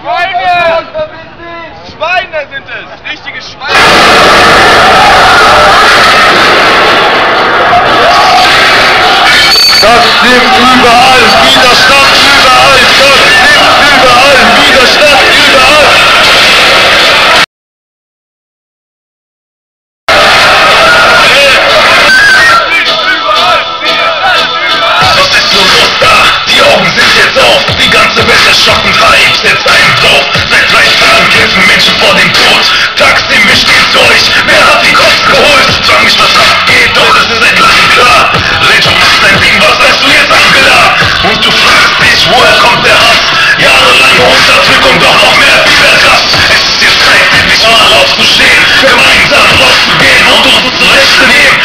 Schweine! Schweine sind es! Richtige Schweine! Das nimmt überall Widerstand, überall! Das nimmt überall Widerstand, überall! Das ist so los da, die Augen sind jetzt auf, die ganze Welt erschrocken, verhebt jetzt einen drauf. Seit 3 Tagen kämpfen Menschen vor dem Tod. Taksim, wir stehen durch, wer hat die Kosten geholt? Frag mich, was abgeht, doch es ist seit langem klar. Retro macht dein Ding, was sagst du jetzt, Angela? Und du fragst dich, woher kommt der Hass? Jahrelange Unterdrückung, doch noch mehr Überkraft. Es ist jetzt Zeit, endlich mal aufzustehen, gemeinsam rauszugehen und unsere Rechte nehmen.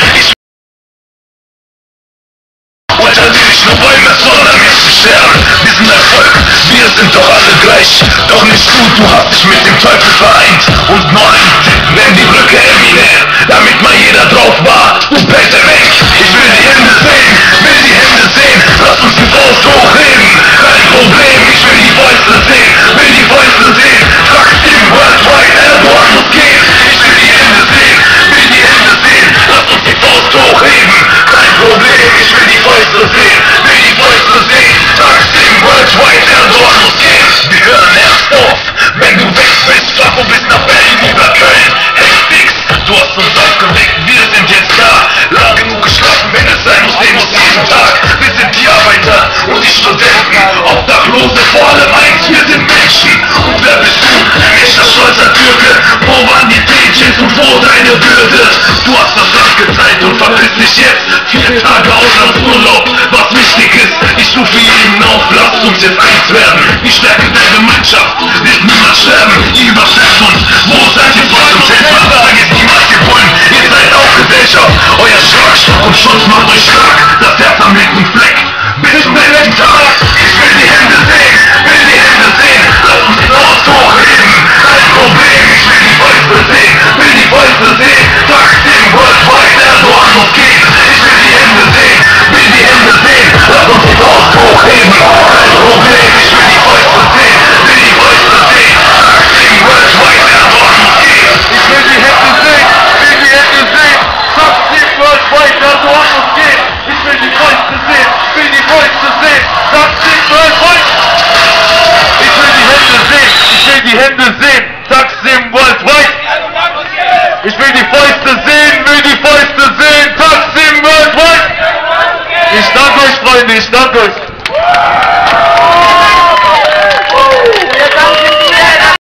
Alter, die nicht nur Bäume, sondern Menschen sterben. Wir sind Erfolg, wir sind doch alle gleich. Doch nicht du hast dich mit dem Teufel vereint. Und nur ein Tipp, nenn die Brücke Eminem, damit mal jeder drauf war. Du Pette weg, ich will die Hände sehen, will die Hände sehen. Lass uns die Faust hochheben, kein Problem, ich will die Fäuste sehen, will die Fäuste sehen. Taksim, worldwide, Erdogan muss gehen. Ich will die Hände sehen, will die Hände sehen. Lass uns die Faust hochheben, kein Problem, ich will die Fäuste sehen, will die Fäuste sehen. Taksim, worldwide, Erdogan muss gehen. Wir hören erst auf, wenn du weg bist, Flacco bis nach Berlin über Köln. Hektik, du hast uns aufgeweckt, wir sind jetzt da. Lang genug geschlafen, wenn es sein muss, den muss jeden Tag. Wir sind die Arbeiter und die Studenten, Obdachlose, vor allem eins, wir sind Menschen. Und wer bist du? Ein echter stolzer Türke. Wo waren die Mädchens und wo deine Würde? Du hast das Land geteilt und verpiss dich jetzt. 4 Tage Auslandsurlaub, was wichtig ist. Ich rufe jeden auf, lasst uns jetzt eins werden. Die Stärke der Gemeinschaft wird niemand sterben. Ihr überschätzt uns, wo seid ihr Volk und Helfer? Vergesst niemals die Bullen, ihr seid auch Gesellschaft. Euer Schlagstock und Schutz macht euch stark, das Herz am linken Fleck. Bis zum Ende.